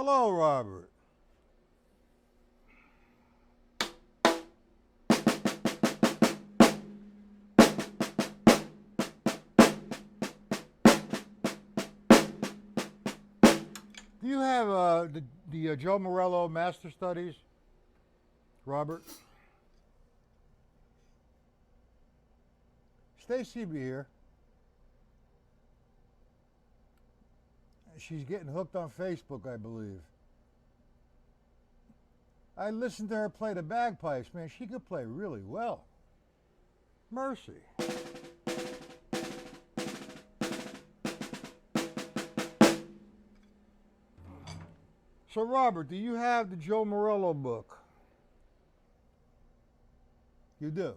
Hello, Robert. Do you have the Joe Morello Master Studies, Robert? Stacy be here. She's getting hooked on Facebook, I believe. I listened to her play the bagpipes. Man, she could play really well. Mercy. So, Robert, do you have the Joe Morello book? You do.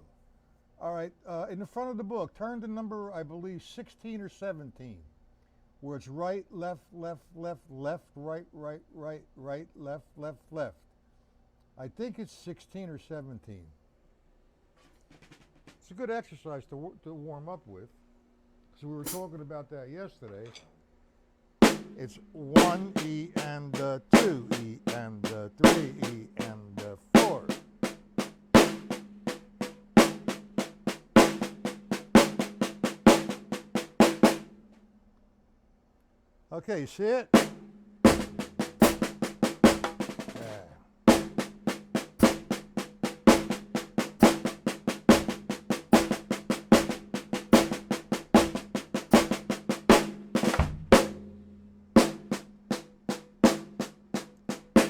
All right. In the front of the book, turn to number, I believe, 16 or 17, where it's right, left, left, left, left, right, right, right, right, left, left, left. I think it's 16 or 17. It's a good exercise to warm up with, because we were talking about that yesterday. It's 1E and 2E and 3E and 4. Okay, you see it?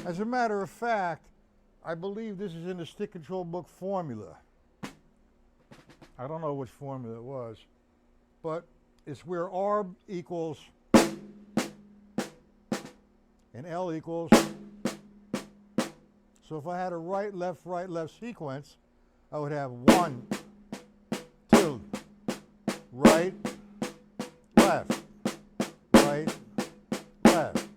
As a matter of fact, I believe this is in the stick control book formula. I don't know which formula it was, but it's where R equals and L equals. So if I had a right, left sequence, I would have 1, 2, right, left, right, left.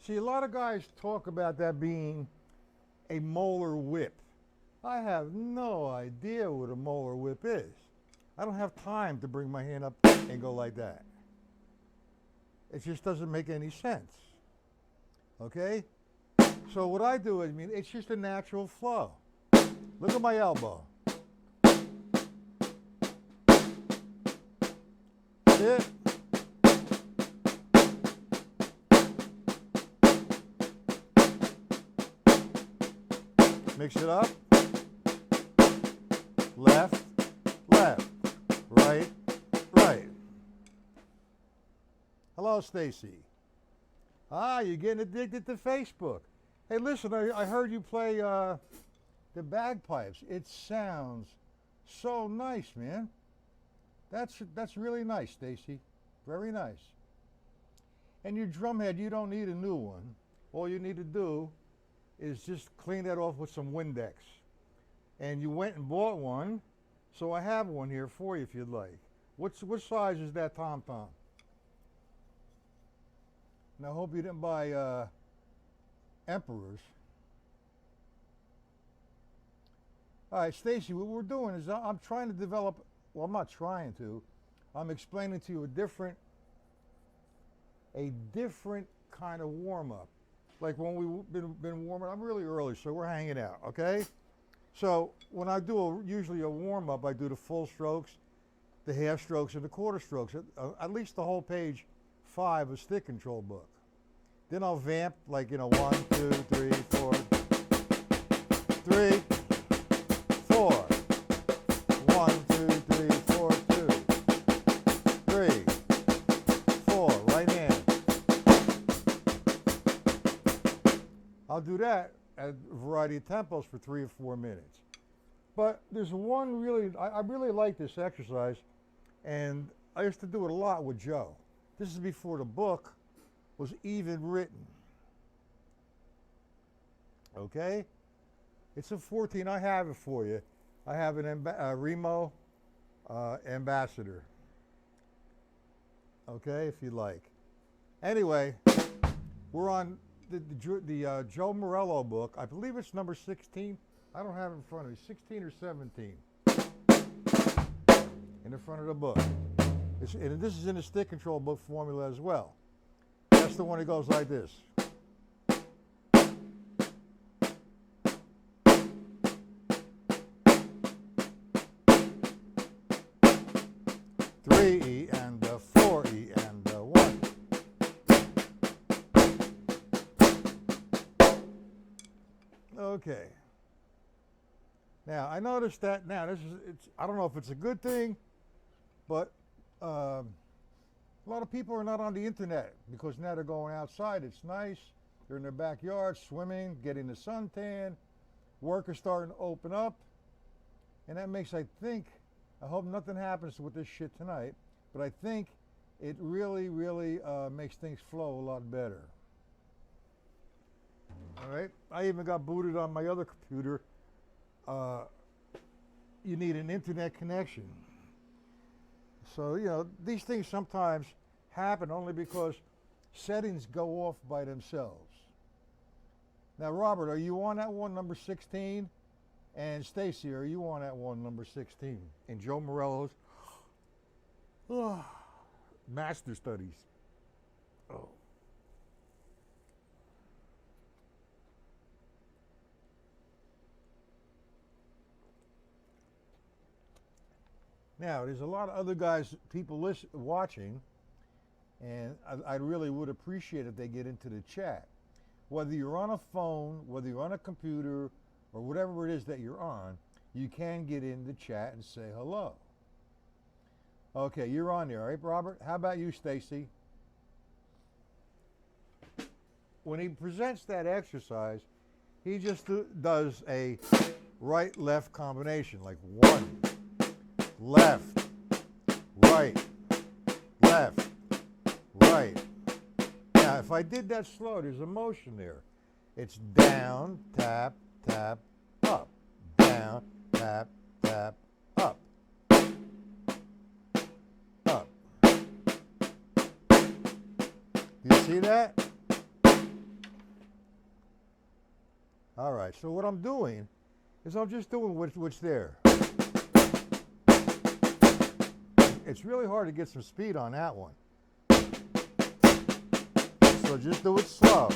See, a lot of guys talk about that being a molar whip. I have no idea what a molar whip is. I don't have time to bring my hand up and go like that. It just doesn't make any sense. Okay? So what I do is, it's just a natural flow. Look at my elbow. See it? Mix it up. Left, left, right, right. Hello, Stacy. Ah, you're getting addicted to Facebook. Hey, listen, I heard you play the bagpipes. It sounds so nice, man. That's really nice, Stacy. Very nice. And your drum head, you don't need a new one. All you need to do is just clean that off with some Windex. And you went and bought one, so I have one here for you if you'd like. What size is that tom-tom? Now, I hope you didn't buy Emperors. All right, Stacy, what we're doing is I'm trying to develop, well, I'm not trying to, I'm explaining to you a different kind of warm-up. Like when we've been warming, I'm really early, so we're hanging out, okay? So when I do usually a warm-up, I do the full strokes, the half strokes, and the quarter strokes, at least the whole page 5 of stick control book. Then I'll vamp like, 1, 2, 3, 4, 3, 4, 1, 2, 3, 4, 2, 3, 4, right hand. I'll do that at a variety of tempos for 3 or 4 minutes. But there's one I really like this exercise, and I used to do it a lot with Joe. This is before the book was even written. Okay? It's a 14, I have it for you. I have an Remo Ambassador. Okay, if you like. Anyway, we're on the Joe Morello book. I believe it's number 16. I don't have it in front of me. 16 or 17. In the front of the book. And this is in the stick control book formula as well. That's the one that goes like this. 3E and 4E and 1. Okay. Now I noticed that now I don't know if it's a good thing, but a lot of people are not on the internet because now they're going outside. It's nice. They're in their backyard swimming, getting the suntan. Work is starting to open up, and that makes, I hope nothing happens with this shit tonight, but I think it really makes things flow a lot better. All right, I even got booted on my other computer. You need an internet connection. So, you know, these things sometimes happen only because settings go off by themselves. Now, Robert, are you on that one, number 16? And Stacy, are you on that one, number 16? And Joe Morello's Master Studies. Oh. Now, there's a lot of other guys, people watching, and I really would appreciate if they get into the chat. Whether you're on a phone, whether you're on a computer, or whatever it is that you're on, you can get in the chat and say hello. Okay, you're on there, right, Robert? How about you, Stacy? When he presents that exercise, he just does a right-left combination, like 1, left, right, left, right. Now, if I did that slow, there's a motion there. It's down, tap, tap, up, down, tap, tap, up, up. You see that? All right, so what I'm doing is I'm just doing what's there. It's really hard to get some speed on that one. So just do it slow.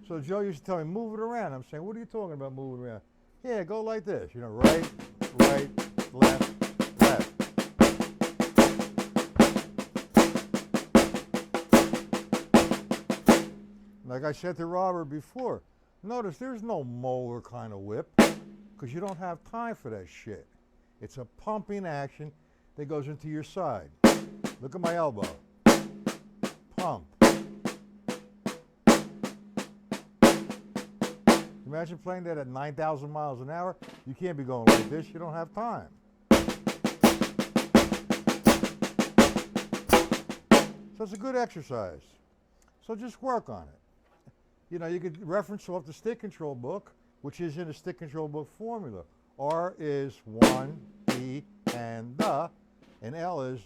So Joe used to tell me, move it around. I'm saying, what are you talking about moving around? Yeah, go like this. You know, right, right, left, left. Like I said to Robert before, notice there's no molar kind of whip because you don't have time for that shit. It's a pumping action that goes into your side. Look at my elbow. Pump. Imagine playing that at 9,000 miles an hour. You can't be going like this. You don't have time. So it's a good exercise. So just work on it. You know, you could reference off the stick control book, which is in the stick control book formula. R is 1, E, and the, and L is.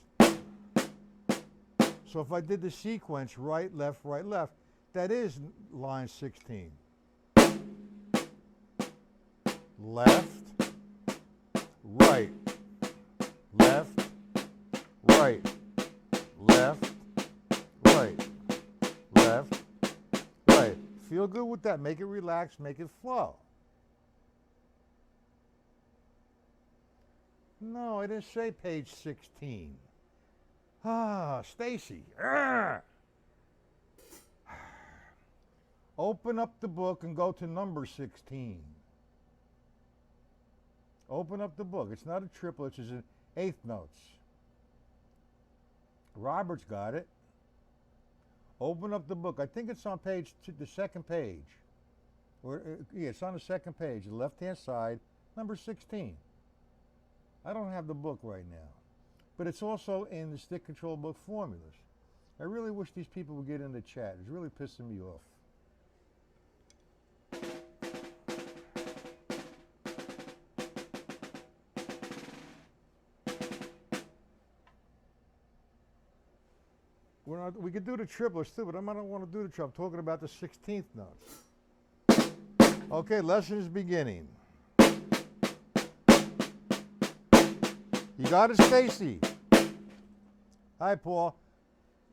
So if I did the sequence right, left, that is line 16. Left, right, left, right, left, right, left, right. Feel good with that. Make it relax, make it flow. No, I didn't say page 16. Stacy. Open up the book and go to number 16. Open up the book. It's not a triplet, it's an eighth notes. Robert's got it. Open up the book. I think it's on page the second page. Or yeah, it's on the second page, the left-hand side, number 16. I don't have the book right now, but it's also in the stick control book formulas. I really wish these people would get in the chat. It's really pissing me off. We could do the triplets too, but I don't want to do the triple. I'm talking about the 16th notes. Okay, lesson is beginning. You got it, Stacy? Hi, Paul.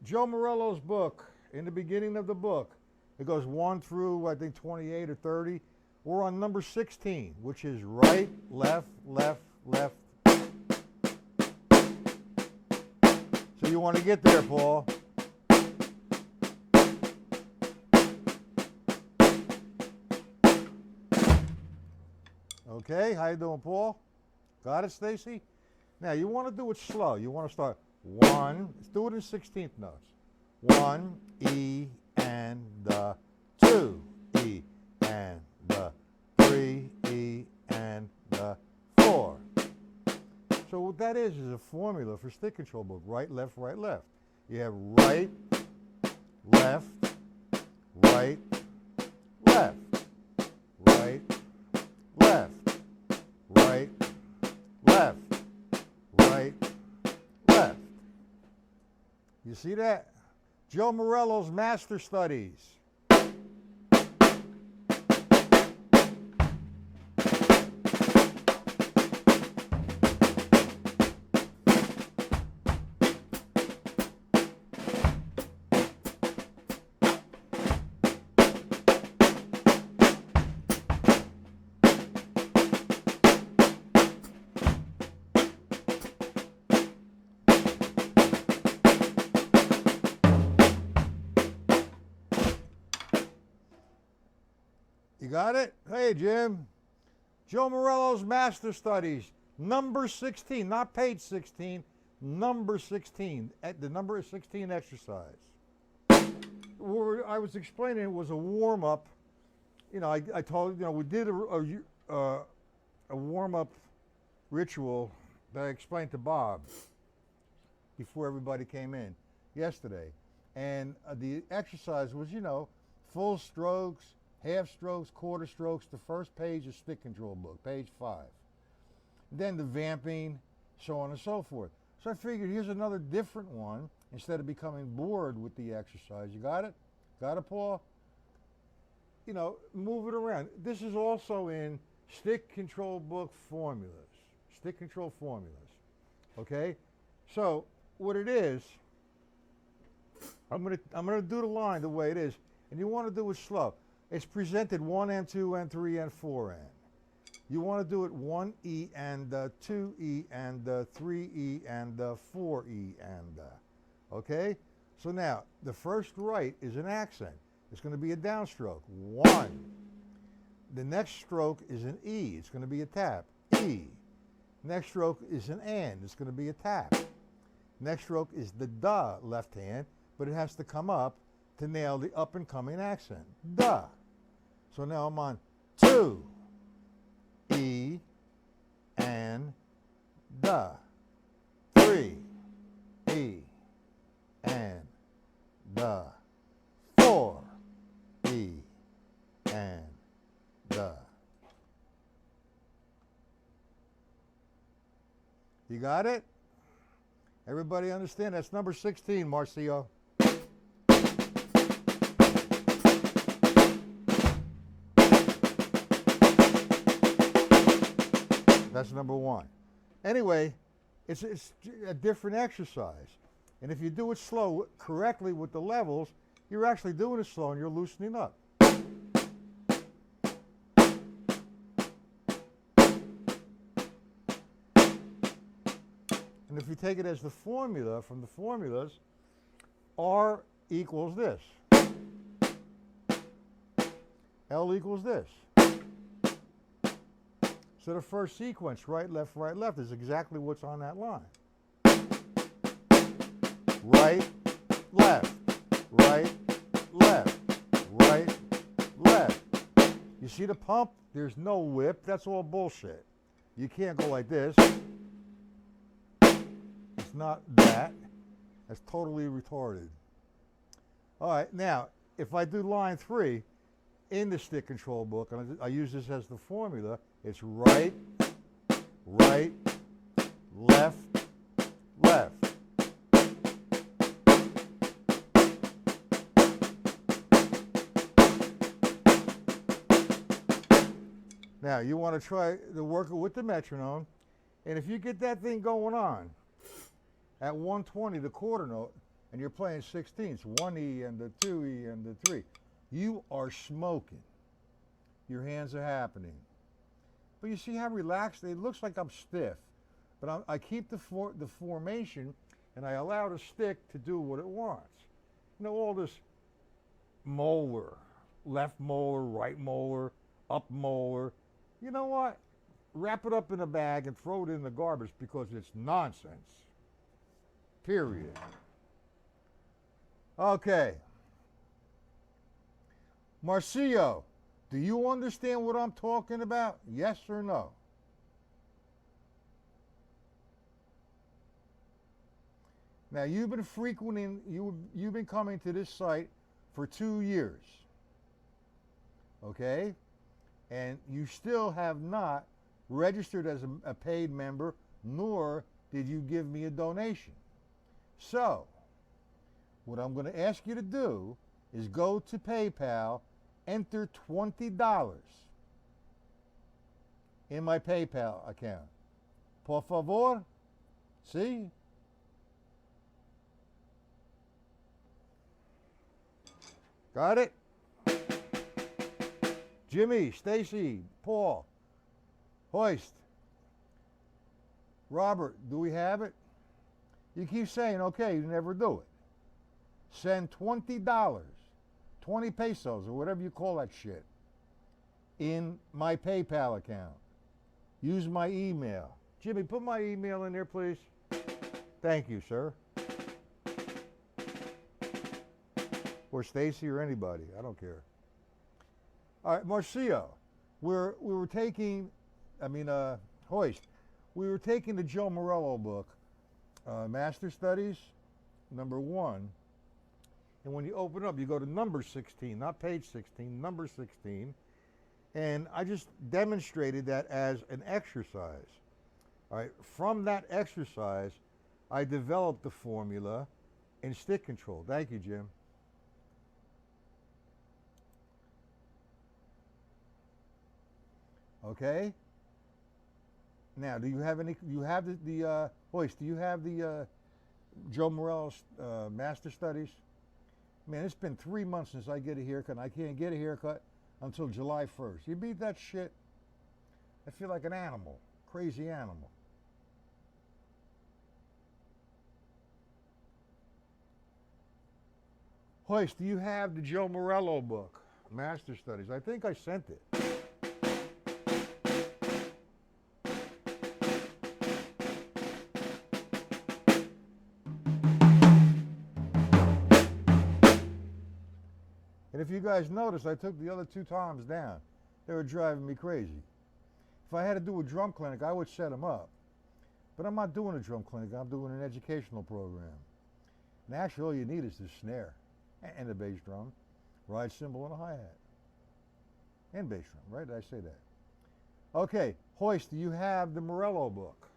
Joe Morello's book, in the beginning of the book, it goes 1 through, I think, 28 or 30. We're on number 16, which is right, left, left, left. So you want to get there, Paul. Okay, how you doing, Paul? Got it, Stacy? Now, you want to do it slow. You want to start 1. Let's do it in 16th notes. 1, E, and the 2, E, and the 3, E, and the 4. So what that is a formula for stick control book. Right, left, right, left. You have right, left, right, left, right, left, right, left, right, left. You see that? Joe Morello's Master Studies. You got it? Hey, Jim. Joe Morello's Master Studies, number 16, not page 16, number 16, the number 16 exercise. I was explaining it was a warm-up. You know, I told you know we did a warm-up ritual that I explained to Bob before everybody came in yesterday, and the exercise was full strokes, half strokes, quarter strokes, the first page of stick control book, page 5. Then the vamping, so on and so forth. So I figured here's another different one instead of becoming bored with the exercise. You got it? Got it, Paul? Move it around. This is also in stick control book formulas. Stick control formulas. Okay? So what it is, I'm gonna do the line the way it is, and you want to do it slow. It's presented 1 2 3 4 You want to do it 1E and 2E and 3E and 4E and okay? So now the first right is an accent. It's going to be a downstroke. 1. The next stroke is an E. It's going to be a tap. E. Next stroke is an and. It's going to be a tap. Next stroke is the duh left hand, but it has to come up to nail the up and coming accent. Duh. So now I'm on 2, E, and duh. 3, E, and duh. 4, E, and duh. You got it? Everybody understand? That's number 16, Marcio. That's number 1. Anyway, it's a different exercise. And if you do it slow, correctly with the levels, you're actually doing it slow and you're loosening up. And if you take it as the formula from the formulas, R equals this. L equals this. So the first sequence, right, left, is exactly what's on that line. Right, left, right, left, right, left. You see the pump? There's no whip. That's all bullshit. You can't go like this. It's not that. That's totally retarded. All right, now, if I do line 3 in the stick control book, and I use this as the formula, it's right, right, left, left. Now, you want to try to work it with the metronome. And if you get that thing going on at 120, the quarter note, and you're playing 16ths, 1E and the 2E and the 3, you are smoking. Your hands are happening. But you see how relaxed? It looks like I'm stiff. But I keep the formation, and I allow the stick to do what it wants. You know, all this molar, left molar, right molar, up molar. You know what? Wrap it up in a bag and throw it in the garbage because it's nonsense. Period. Okay. Marcio, do you understand what I'm talking about? Yes or no? Now, you've been frequenting, you've been coming to this site for 2 years, okay? And you still have not registered as a paid member, nor did you give me a donation. So, what I'm going to ask you to do is go to PayPal, enter $20 in my PayPal account. Por favor, see? Got it? Jimmy, Stacy, Paul, Hoist, Robert, do we have it? You keep saying, okay, you never do it. Send $20, 20 pesos, or whatever you call that shit, in my PayPal account. Use my email. Jimmy, put my email in there, please. Thank you, sir. Or Stacy or anybody. I don't care. All right, Marcio, Hoist, we were taking the Joe Morello book, Master Studies, number 1. And when you open up, you go to number 16, not page 16, number 16. And I just demonstrated that as an exercise. All right, from that exercise, I developed the formula in stick control. Thank you, Jim. Okay. Now, do you have any? You have the Hoist? Do you have the Joe Morello's Master Studies? Man, it's been 3 months since I get a haircut. And I can't get a haircut until July 1st. You beat that shit? I feel like an animal, crazy animal. Hoist, do you have the Joe Morello book, Master Studies? I think I sent it. And if you guys notice, I took the other 2 toms down. They were driving me crazy. If I had to do a drum clinic, I would set them up. But I'm not doing a drum clinic. I'm doing an educational program. And actually, all you need is the snare and the bass drum, ride cymbal, and a hi-hat. And bass drum, right? Did I say that? Okay, Hoist, do you have the Morello book?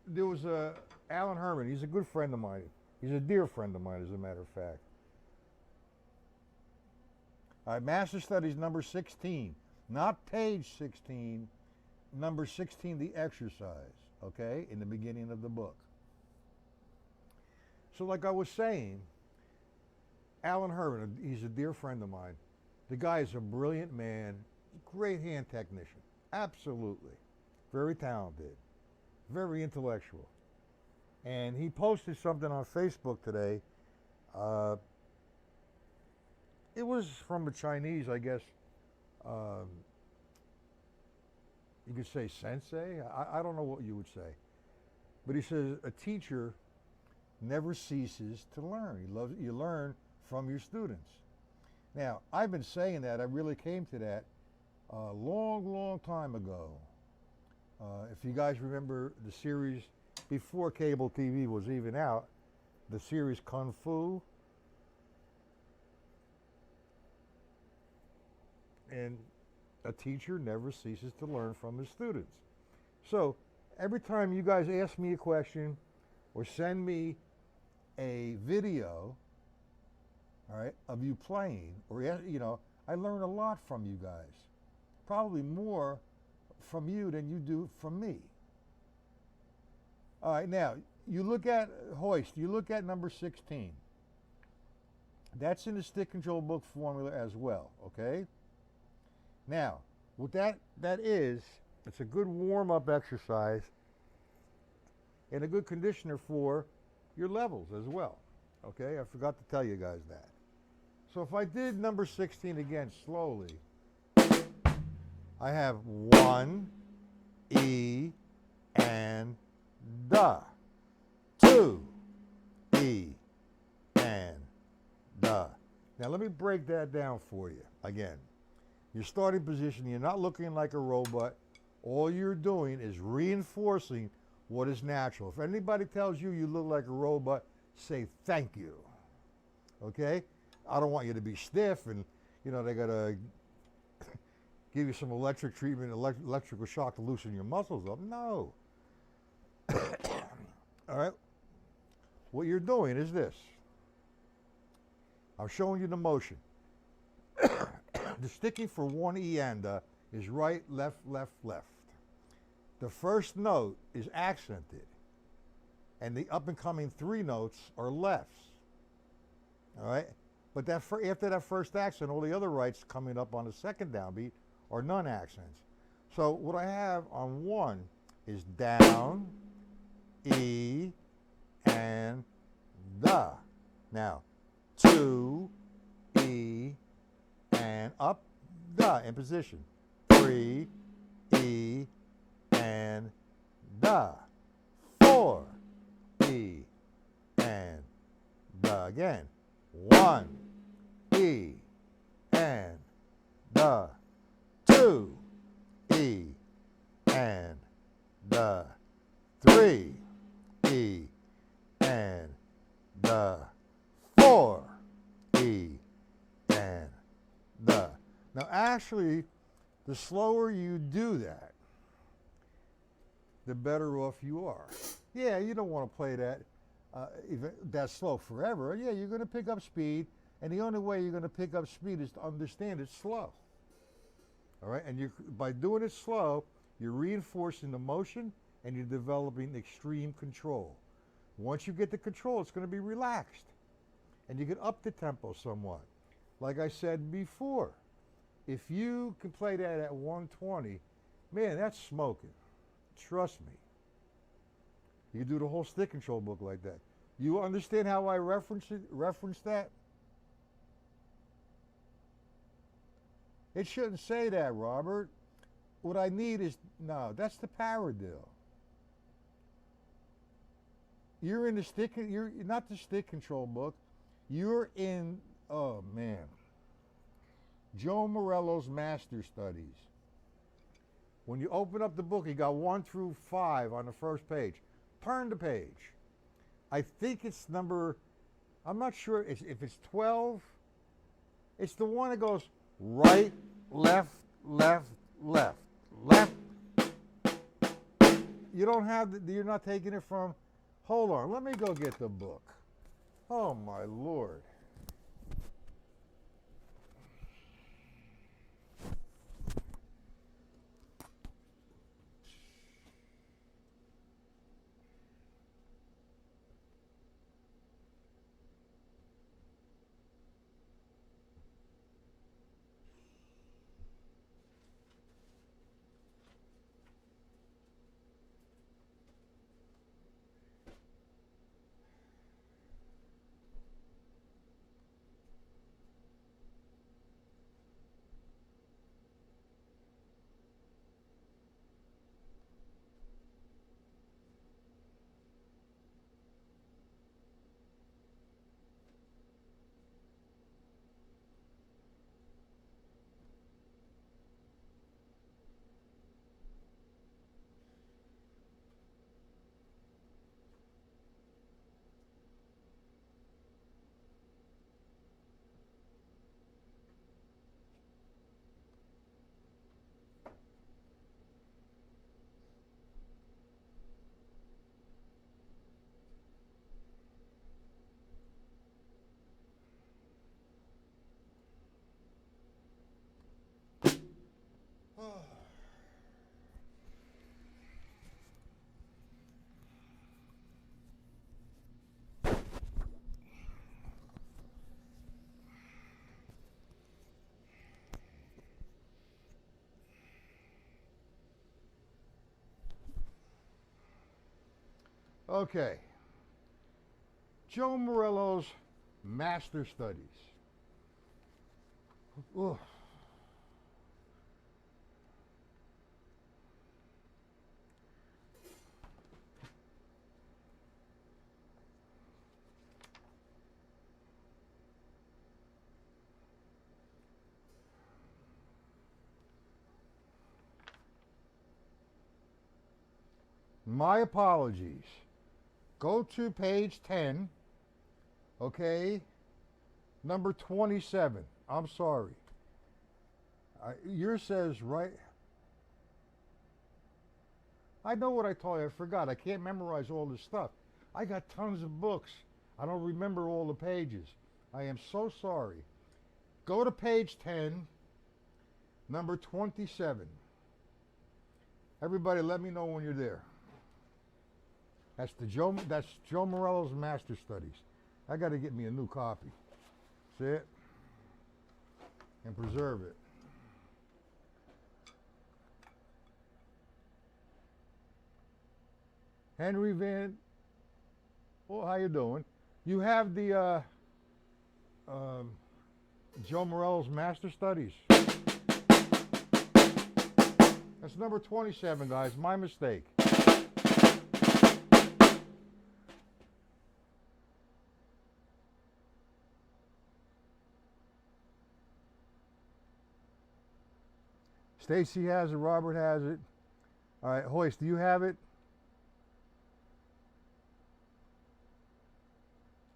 There was Alan Herman. He's a good friend of mine. He's a dear friend of mine, as a matter of fact. All right, Master Studies number 16, not page 16, number 16, the exercise, okay, in the beginning of the book. So like I was saying, Alan Herman, he's a dear friend of mine. The guy is a brilliant man, great hand technician, absolutely. Very talented, very intellectual. And he posted something on Facebook today. It was from a Chinese, I guess. You could say sensei. I don't know what you would say. But he says a teacher never ceases to learn. You learn from your students. Now, I've been saying that. I really came to that a long, long time ago. If you guys remember the series before cable TV was even out, the series Kung Fu. And a teacher never ceases to learn from his students. So every time you guys ask me a question or send me a video, all right, of you playing, or I learn a lot from you guys. probably more from you than you do from me. All right, now you look at hoist, you look at number 16. That's in the stick control book formula as well, okay? Now, what that is, it's a good warm-up exercise and a good conditioner for your levels as well, okay? I forgot to tell you guys that. So if I did number 16 again slowly, I have 1, E, and da. 2, E, and da. Now let me break that down for you again. Your starting position, you're not looking like a robot. All you're doing is reinforcing what is natural. If anybody tells you you look like a robot, say thank you. Okay? I don't want you to be stiff and, you know, they got to give you some electric treatment, electrical shock to loosen your muscles up. No. All right? What you're doing is this. I'm showing you the motion. The sticking for 1 E and is right, left, left, left. The first note is accented, and the up and coming 3 notes are lefts. All right? But that after that first accent, all the other rights coming up on the second downbeat are non-accents. So what I have on 1 is down, E, and da. Now, 2, E, and up, da, in position. 3, E, and da. 4, E, and da. Again. 1, E, and da. 2, E, and da. 3, E, and da. 4, E, and da. Now actually, the slower you do that, the better off you are. Yeah, you don't want to play that that slow forever. Yeah, you're going to pick up speed, and the only way you're going to pick up speed is to understand it's slow. All right, and by doing it slow, you're reinforcing the motion and you're developing extreme control. Once you get the control, it's going to be relaxed, and you can up the tempo somewhat. Like I said before, if you can play that at 120, man, that's smoking. Trust me. You can do the whole stick control book like that. You understand how I reference that? It shouldn't say that, Robert. What I need is, no, that's the paradiddle. You're in the you're not the stick control book. You're in, oh man, Joe Morello's Master Studies. When you open up the book, you got 1 through 5 on the first page. Turn the page. I think it's number, I'm not sure if it's 12. It's the one that goes right, left, left, left, left. You don't have, you're not taking it from, hold on, let me go get the book. Oh my Lord. Okay. Joe Morello's Master Studies. Ugh. My apologies. Go to page 10, okay? Number 27. I'm sorry. Yours says right. I know what I told you. I forgot. I can't memorize all this stuff. I got tons of books. I don't remember all the pages. I am so sorry. Go to page 10, number 27. Everybody let me know when you're there. That's Joe Morello's Master Studies. I got to get me a new copy. See it? And preserve it. Henry Van, well, how you doing? You have the Joe Morello's Master Studies. That's number 27, guys. My mistake. Stacy has it. Robert has it. All right, Hoist, do you have it?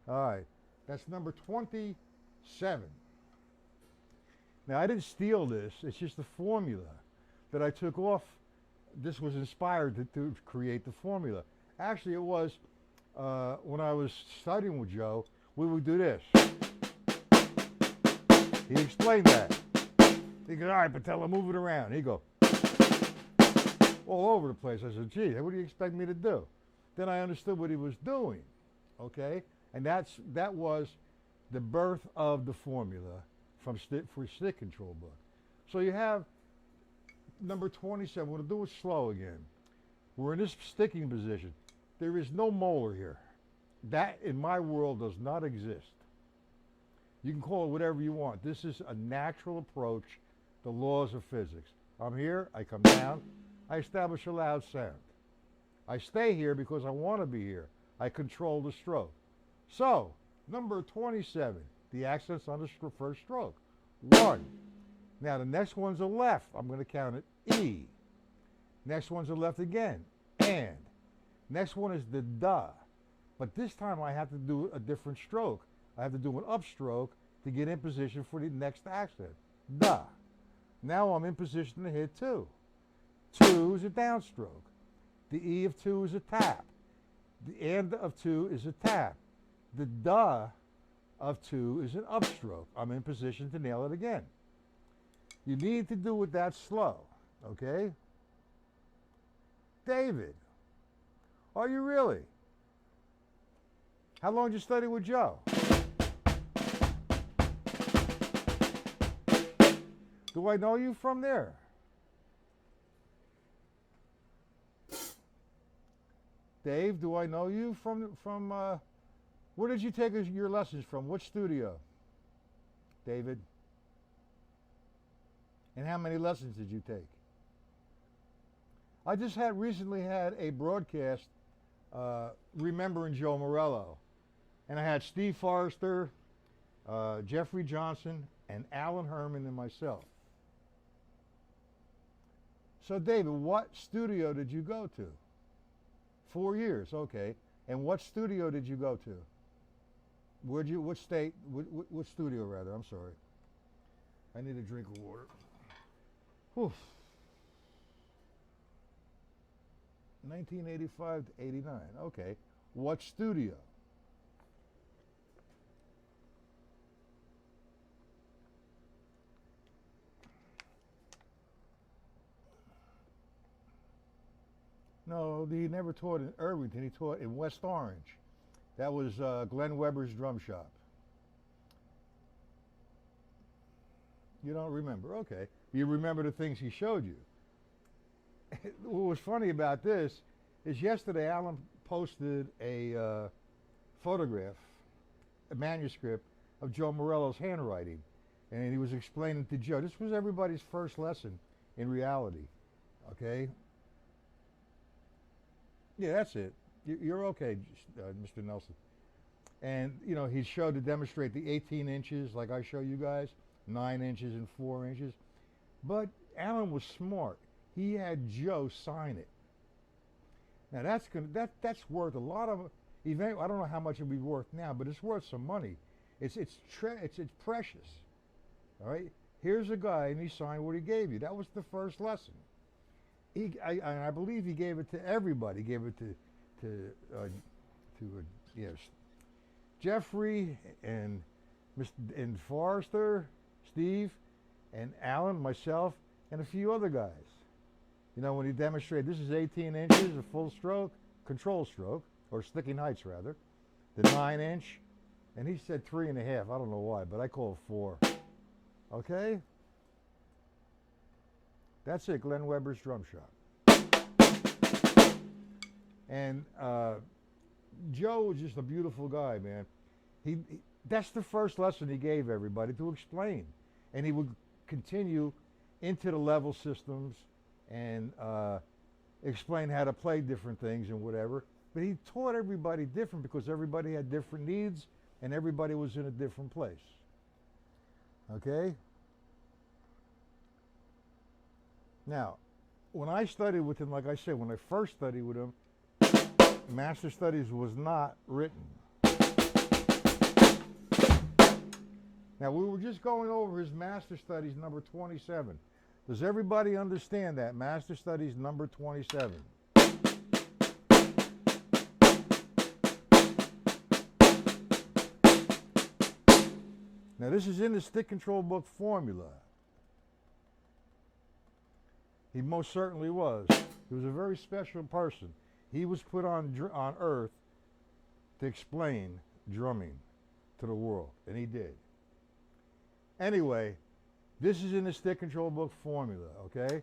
All right, that's number 27. Now, I didn't steal this. It's just a formula that I took off. This was inspired to create the formula. Actually, it was when I was studying with Joe, we would do this. He explained that. He goes, all right, Patella, move it around. He'd go all over the place. I said, gee, what do you expect me to do? Then I understood what he was doing, okay? And that was the birth of the formula for stick control book. So you have number 27. We're going to do it slow again. We're in this sticking position. There is no molar here. That, in my world, does not exist. You can call it whatever you want. This is a natural approach, the laws of physics. I'm here, I come down, I establish a loud sound. I stay here because I want to be here. I control the stroke. So, number 27, the accents on the first stroke. 1. Now the next one's a left. I'm going to count it E. Next one's a left again. And. Next one is the da. But this time I have to do a different stroke. I have to do an upstroke to get in position for the next accent. Da. Now I'm in position to hit 2. 2 is a downstroke. The E of 2 is a tap. The and of 2 is a tap. The da of 2 is an upstroke. I'm in position to nail it again. You need to do it that slow, okay? David, are you really? How long did you study with Joe? Do I know you from there? Dave, do I know you from where did you take your lessons from? Which studio? David? And how many lessons did you take? I just recently had a broadcast remembering Joe Morello. And I had Steve Forrester, Jeffrey Johnson, and Alan Herman and myself. So David, what studio did you go to? 4 years, okay. And what studio did you go to? What state, what studio rather, I'm sorry. I need a drink of water. Whew. 1985 to 89, okay. What studio? No, he never taught in Irvington. He taught in West Orange. That was Glenn Weber's drum shop. You don't remember? Okay. You remember the things he showed you. What was funny about this is yesterday Alan posted a photograph, a manuscript of Joe Morello's handwriting, and he was explaining to Joe. This was everybody's first lesson in reality. Okay. Yeah, that's it. You're okay, Mr. Nelson. And you know, he showed to demonstrate the 18 inches, like I show you guys, 9 inches and 4 inches. But Alan was smart. He had Joe sign it. Now that's worth a lot of. I don't know how much it'll be worth now, but it's worth some money. It's precious. All right. Here's a guy, and he signed what he gave you. That was the first lesson. I believe he gave it to everybody. He gave it to yes, Jeffrey and Forrester, Steve, and Alan, myself, and a few other guys. You know, when he demonstrated, this is 18 inches, a full stroke, control stroke, or sticking heights rather, the 9 inch, and he said 3.5. I don't know why, but I call it 4. Okay? That's it, Glenn Weber's Drum Shop. And Joe was just a beautiful guy, man. That's the first lesson he gave everybody, to explain. And he would continue into the level systems and explain how to play different things and whatever. But he taught everybody different because everybody had different needs and everybody was in a different place. Okay? Now, when I studied with him, like I said, when I first studied with him, Master Studies was not written. Now, we were just going over his Master Studies number 27. Does everybody understand that? Master Studies number 27. Now, this is in the stick control book formula. He most certainly was. He was a very special person. He was put on earth to explain drumming to the world, and he did. Anyway, this is in the stick control book formula, okay?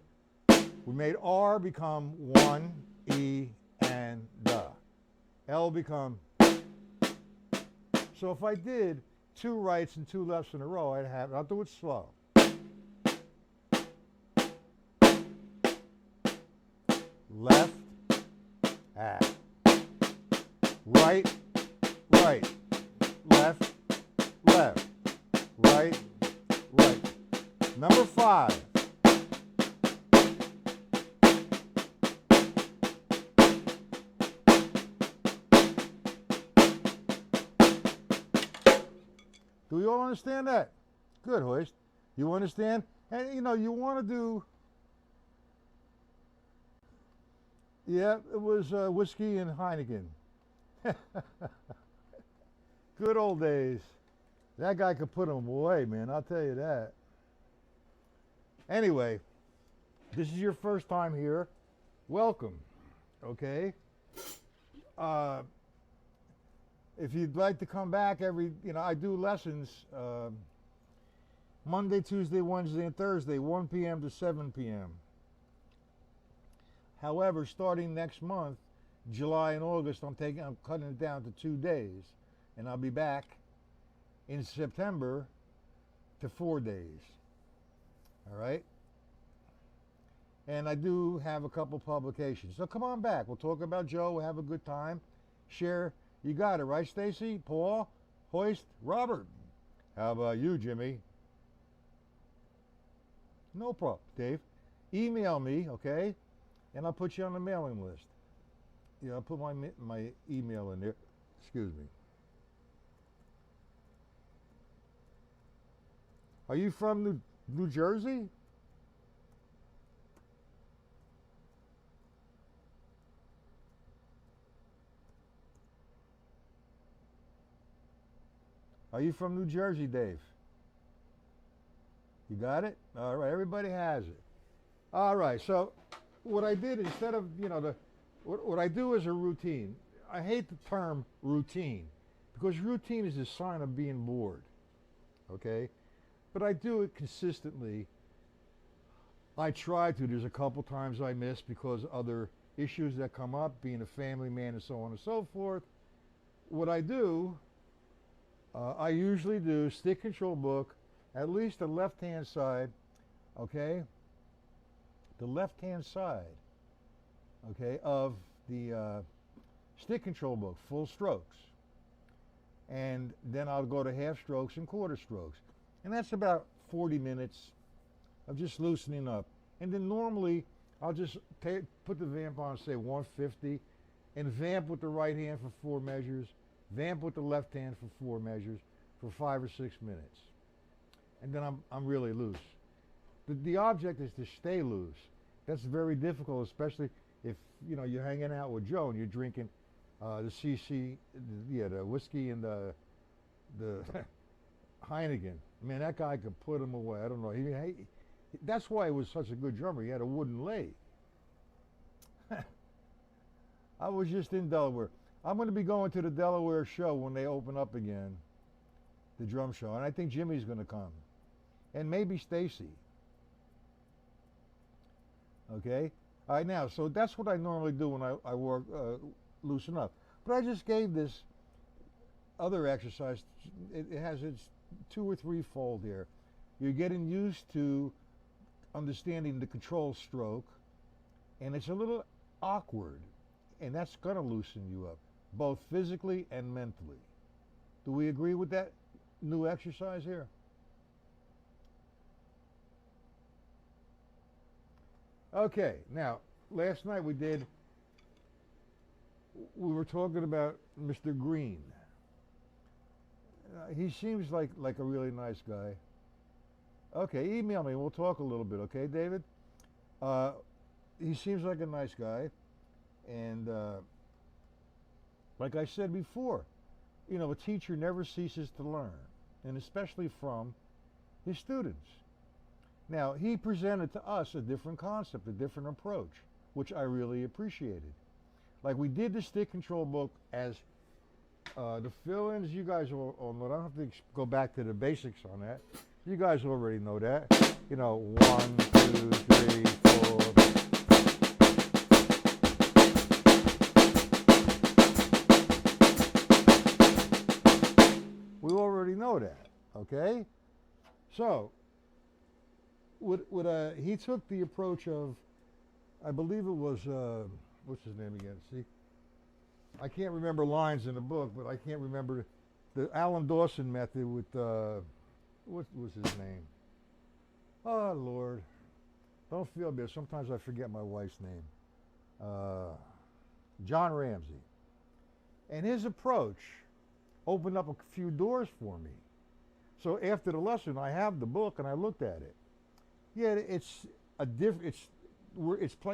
We made R become 1, E, and da. L become. So if I did 2 rights and 2 lefts in a row, I'd have, I'll do it slow. Left, half. Right, right. Left, left. Right, right. Number 5. Do you all understand that? Good, Hoist. You understand? And you know, you want to do. Yeah, it was whiskey and Heineken. Good old days. That guy could put them away, man. I'll tell you that. Anyway, this is your first time here. Welcome. Okay. If you'd like to come back I do lessons Monday, Tuesday, Wednesday, and Thursday, 1 p.m. to 7 p.m. However, starting next month, July and August, I'm cutting it down to 2 days, and I'll be back in September to 4 days. All right? And I do have a couple publications. So come on back. We'll talk about Joe. We'll have a good time. Share. You got it, right, Stacy? Paul? Hoist? Robert? How about you, Jimmy? No problem, Dave. Email me, okay? And I'll put you on the mailing list. Yeah, I'll put my email in there. Excuse me. Are you from New Jersey? Are you from New Jersey, Dave? You got it? All right, everybody has it. All right, so what I did, instead of, what I do is a routine. I hate the term routine because routine is a sign of being bored, okay? But I do it consistently. I try to. There's a couple times I miss because other issues that come up, being a family man and so on and so forth. What I do, I usually do stick control book, at least the left-hand side, okay? The left-hand side, okay, of the stick control book, full strokes. And then I'll go to half strokes and quarter strokes. And that's about 40 minutes of just loosening up. And then normally I'll just put the vamp on, say 150, and vamp with the right hand for 4 measures, vamp with the left hand for 4 measures for 5 or 6 minutes. And then I'm really loose. The object is to stay loose. That's very difficult, especially if you're hanging out with Joe and you're drinking the CC, the whiskey and the Heineken. Man, that guy could put him away. I don't know. That's why he was such a good drummer. He had a wooden leg. I was just in Delaware. I'm going to be going to the Delaware show when they open up again, the drum show, and I think Jimmy's going to come, and maybe Stacy. Okay. All right. Now, so that's what I normally do when I work loosen up. But I just gave this other exercise. It has its 2 or 3 fold here. You're getting used to understanding the control stroke, and it's a little awkward, and that's going to loosen you up, both physically and mentally. Do we agree with that new exercise here? Okay, now, last night we were talking about Mr. Green. He seems like a really nice guy. Okay, email me. We'll talk a little bit, okay, David? He seems like a nice guy. And like I said before, a teacher never ceases to learn, and especially from his students. Now, he presented to us a different concept, a different approach, which I really appreciated. Like we did the stick control book as the fill-ins, you guys all know. I don't have to go back to the basics on that. You guys already know that. 1, 2, 3, 4. We already know that, okay? So, he took the approach of, I believe it was, what's his name again? See, I can't remember lines in the book, but I can't remember the Alan Dawson method with, what was his name? Oh, Lord. Don't feel bad. Sometimes I forget my wife's name. John Ramsey. And his approach opened up a few doors for me. So after the lesson, I have the book and I looked at it. Yeah,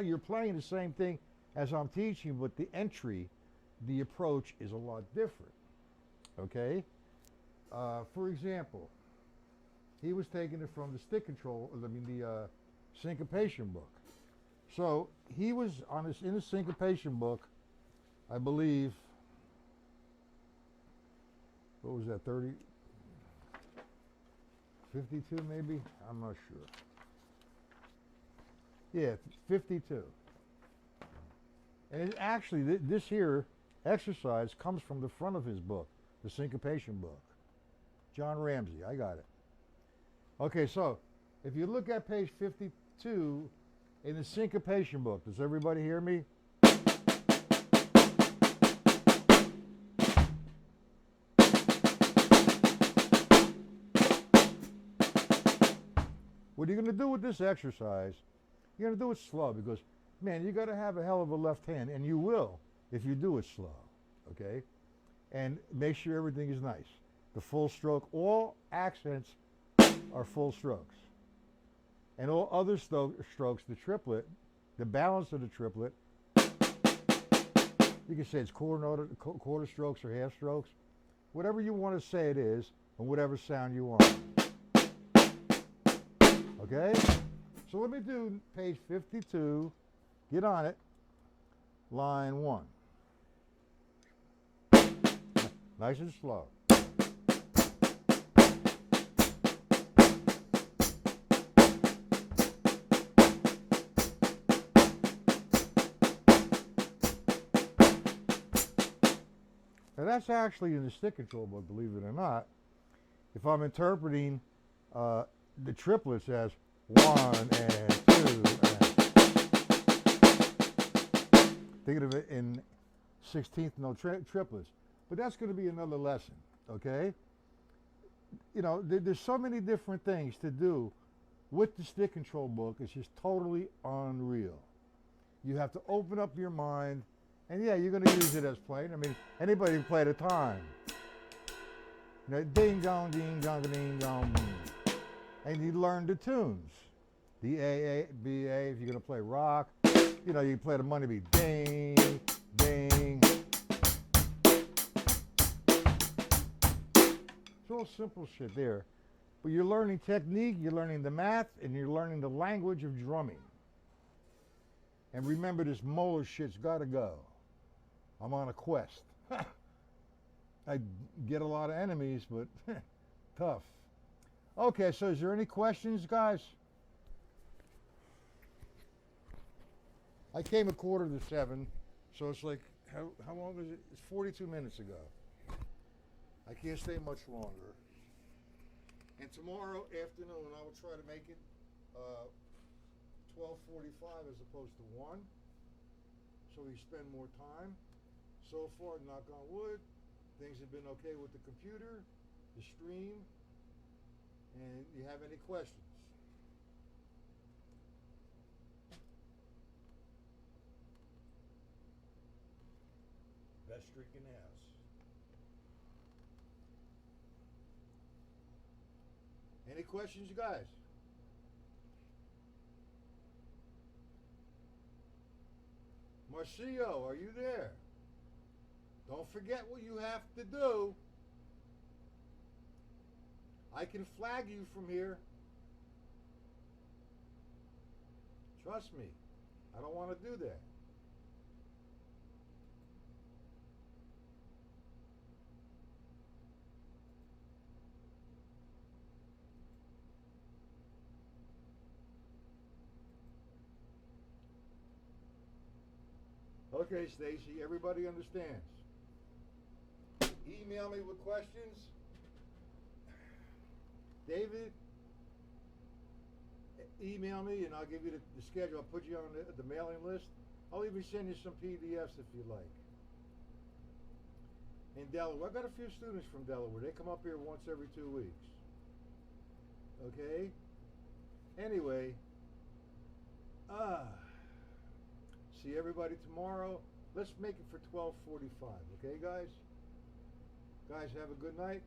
you're playing the same thing as I'm teaching, but the approach is a lot different. Okay? For example, he was taking it from the stick control, the syncopation book. So he was in the syncopation book, I believe, what was that, 52 maybe? I'm not sure. Yeah, 52. And actually, this here exercise comes from the front of his book, the syncopation book. John Ramsey, I got it. Okay, so if you look at page 52 in the syncopation book, does everybody hear me? What you're going to do with this exercise, you're going to do it slow because, man, you got to have a hell of a left hand, and you will if you do it slow, okay? And make sure everything is nice. The full stroke, all accents are full strokes. And all other strokes, the triplet, the balance of the triplet, you can say it's quarter strokes or half strokes. Whatever you want to say it is, and whatever sound you want. Okay? So let me do page 52. Get on it. Line 1. Nice and slow. Now that's actually in the stick control book, believe it or not. If I'm interpreting the triplets as 1 and 2 and thinking of it in 16th note triplets. But that's going to be another lesson, okay? You know, there's so many different things to do with the stick control book. It's just totally unreal. You have to open up your mind, and yeah, you're going to use it as playing. I mean, anybody can play at a time. You know, ding dong, ding dong, ding dong, and you learn the tunes. The A, B, A. If you're going to play rock, you know, you play the money beat, ding, ding. It's all simple shit there. But you're learning technique, you're learning the math, and you're learning the language of drumming. And remember, this molar shit's gotta go. I'm on a quest. I get a lot of enemies, but tough. Okay, so is there any questions, guys? I came 6:45, so it's like, how long is it? It's 42 minutes ago. I can't stay much longer. And tomorrow afternoon, I will try to make it 12:45 as opposed to 1, so we spend more time. So far, knock on wood, things have been okay with the computer, the stream, and you have any questions? Best streak in the house. Any questions, you guys? Marcio, are you there? Don't forget what you have to do. I can flag you from here. Trust me, I don't want to do that. Okay, Stacy, everybody understands. Email me with questions. David, email me and I'll give you the schedule. I'll put you on the mailing list. I'll even send you some PDFs if you like. In Delaware, I've got a few students from Delaware. They come up here once every 2 weeks. Okay? Anyway, see everybody tomorrow. Let's make it for 12:45, okay, guys? Guys, have a good night.